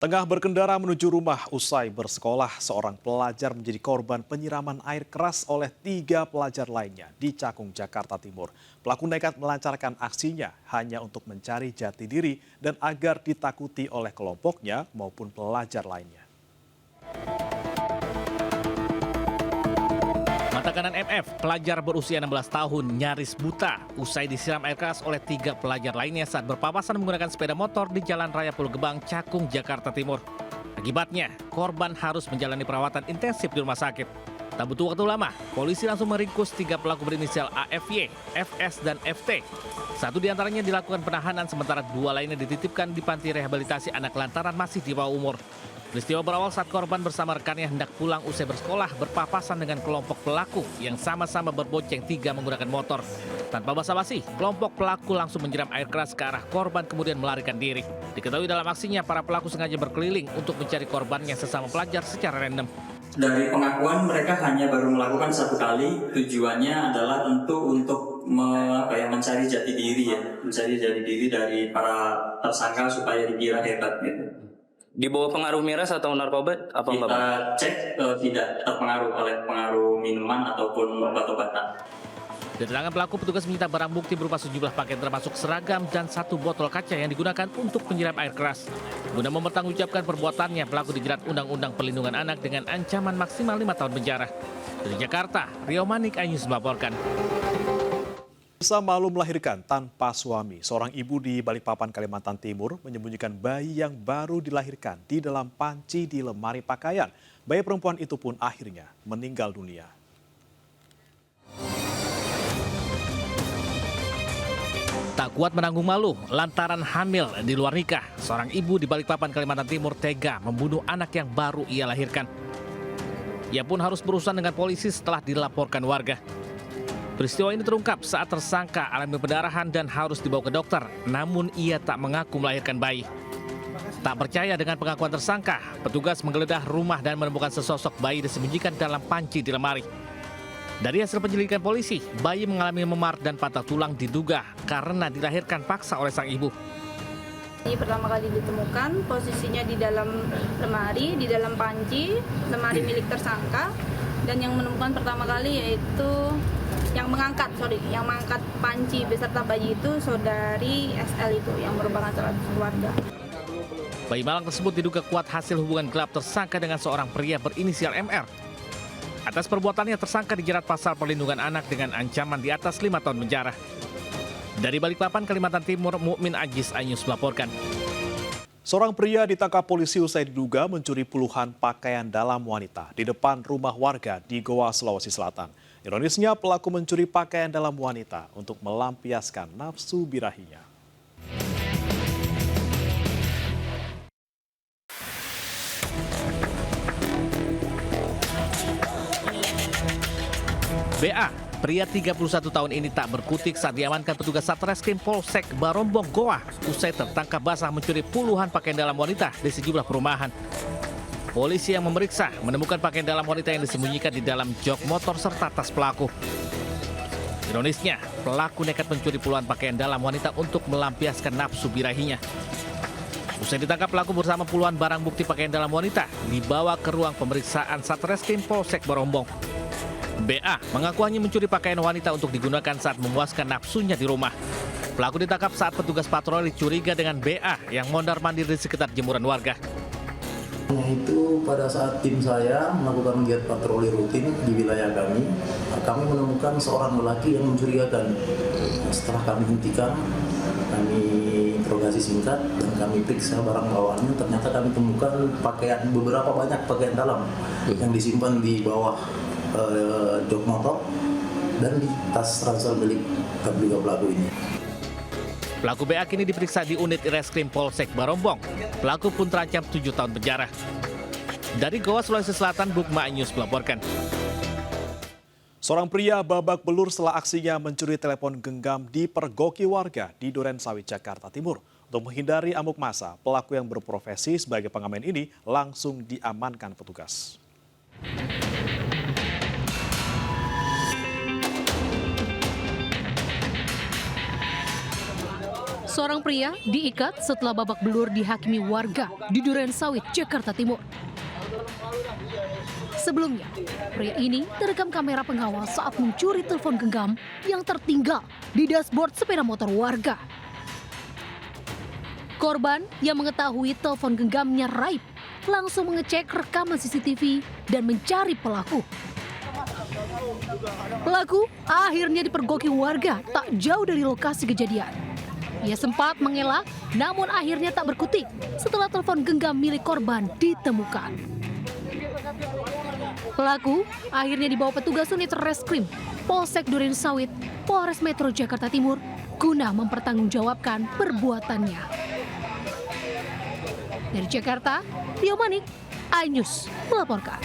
Tengah berkendara menuju rumah usai bersekolah, seorang pelajar menjadi korban penyiraman air keras oleh 3 pelajar lainnya di Cakung, Jakarta Timur. Pelaku nekat melancarkan aksinya hanya untuk mencari jati diri dan agar ditakuti oleh kelompoknya maupun pelajar lainnya. Mata kanan MF, pelajar berusia 16 tahun, nyaris buta usai disiram air keras oleh 3 pelajar lainnya saat berpapasan menggunakan sepeda motor di Jalan Raya Pulau Gebang, Cakung, Jakarta Timur. Akibatnya, korban harus menjalani perawatan intensif di rumah sakit. Tak butuh waktu lama, polisi langsung meringkus 3 pelaku berinisial AFY, FS, dan FT. Satu diantaranya dilakukan penahanan, sementara 2 lainnya dititipkan di panti rehabilitasi anak lantaran masih di bawah umur. Peristiwa berawal saat korban bersama rekannya hendak pulang usai bersekolah berpapasan dengan kelompok pelaku yang sama-sama berbonceng 3 menggunakan motor. Tanpa basa-basi, kelompok pelaku langsung menyiram air keras ke arah korban kemudian melarikan diri. Diketahui dalam aksinya, para pelaku sengaja berkeliling untuk mencari korbannya sesama pelajar secara random. Dari pengakuan mereka hanya baru melakukan 1 kali, tujuannya adalah tentu untuk mencari jati diri mencari jati diri dari para tersangka supaya dikira hebat gitu. Di bawah pengaruh miras atau narkoba apa enggak, Pak? Kita cek tidak terpengaruh oleh pengaruh minuman ataupun obat-obatan. Dari tangan pelaku, petugas menyita barang bukti berupa sejumlah pakaian termasuk seragam dan 1 botol kaca yang digunakan untuk menyiram air keras. Guna mempertanggungjawabkan perbuatannya, pelaku dijerat Undang-Undang Perlindungan Anak dengan ancaman maksimal 5 tahun penjara. Dari Jakarta, Rio Manik, iNews melaporkan. Bisa malu melahirkan tanpa suami, seorang ibu di Balikpapan, Kalimantan Timur menyembunyikan bayi yang baru dilahirkan di dalam panci di lemari pakaian. Bayi perempuan itu pun akhirnya meninggal dunia. Tak kuat menanggung malu lantaran hamil di luar nikah, seorang ibu di Balikpapan, Kalimantan Timur tega membunuh anak yang baru ia lahirkan. Ia pun harus berurusan dengan polisi setelah dilaporkan warga. Peristiwa ini terungkap saat tersangka alami pendarahan dan harus dibawa ke dokter, namun ia tak mengaku melahirkan bayi. Tak percaya dengan pengakuan tersangka, petugas menggeledah rumah dan menemukan sesosok bayi disembunyikan dalam panci di lemari. Dari hasil penyelidikan polisi, bayi mengalami memar dan patah tulang diduga karena dilahirkan paksa oleh sang ibu. Ini pertama kali ditemukan posisinya di dalam lemari, di dalam panci, lemari milik tersangka, dan yang menemukan pertama kali yaitu yang mengangkat panci beserta bayi itu saudari SL itu yang merupakan salah satu keluarga. Bayi malang tersebut diduga kuat hasil hubungan gelap tersangka dengan seorang pria berinisial MR. Atas perbuatannya tersangka dijerat pasal perlindungan anak dengan ancaman di atas 5 tahun penjara. Dari Balikpapan, Kalimantan Timur, Mukmin Ajis, iNews melaporkan. Seorang pria ditangkap polisi usai diduga mencuri puluhan pakaian dalam wanita di depan rumah warga di Goa, Sulawesi Selatan. Ironisnya, pelaku mencuri pakaian dalam wanita untuk melampiaskan nafsu birahinya. BA, pria 31 tahun ini tak berkutik saat diamankan petugas Satreskrim Polsek Barombong, Goa, usai tertangkap basah mencuri puluhan pakaian dalam wanita di sejumlah perumahan. Polisi yang memeriksa menemukan pakaian dalam wanita yang disembunyikan di dalam jok motor serta tas pelaku. Ironisnya, pelaku nekat mencuri puluhan pakaian dalam wanita untuk melampiaskan nafsu birahinya. Usai ditangkap, pelaku bersama puluhan barang bukti pakaian dalam wanita dibawa ke ruang pemeriksaan Satreskrim Polsek Barombong. BA mengaku hanya mencuri pakaian wanita untuk digunakan saat memuaskan nafsunya di rumah. Pelaku ditangkap saat petugas patroli curiga dengan BA yang mondar-mandir di sekitar jemuran warga. Itu pada saat tim saya melakukan kegiatan patroli rutin di wilayah kami menemukan seorang lelaki yang mencurigakan. Setelah kami hentikan, kami interogasi singkat dan kami periksa barang bawaannya, ternyata kami temukan beberapa banyak pakaian dalam yang disimpan di bawah jok motor dan di tas ransel milik terduga pelaku ini. Pelaku BA kini diperiksa di unit Reskrim Polsek Barombong. Pelaku pun terancam 7 tahun penjara. Dari Goa, Sulawesi Selatan, Bukma iNews melaporkan. Seorang pria babak belur setelah aksinya mencuri telepon genggam dipergoki warga di Durensawit, Jakarta Timur. Untuk menghindari amuk massa, pelaku yang berprofesi sebagai pengamen ini langsung diamankan petugas. Seorang pria diikat setelah babak belur dihakimi warga di Durensawit, Jakarta Timur. Sebelumnya, pria ini terekam kamera pengawas saat mencuri telepon genggam yang tertinggal di dashboard sepeda motor warga. Korban yang mengetahui telepon genggamnya raib langsung mengecek rekaman CCTV dan mencari pelaku. Pelaku akhirnya dipergoki warga tak jauh dari lokasi kejadian. Ia sempat mengelak, namun akhirnya tak berkutik setelah telepon genggam milik korban ditemukan. Pelaku akhirnya dibawa petugas unit reskrim Polsek Durensawit, Polres Metro Jakarta Timur guna mempertanggungjawabkan perbuatannya. Dari Jakarta, Tio Manik, iNews melaporkan.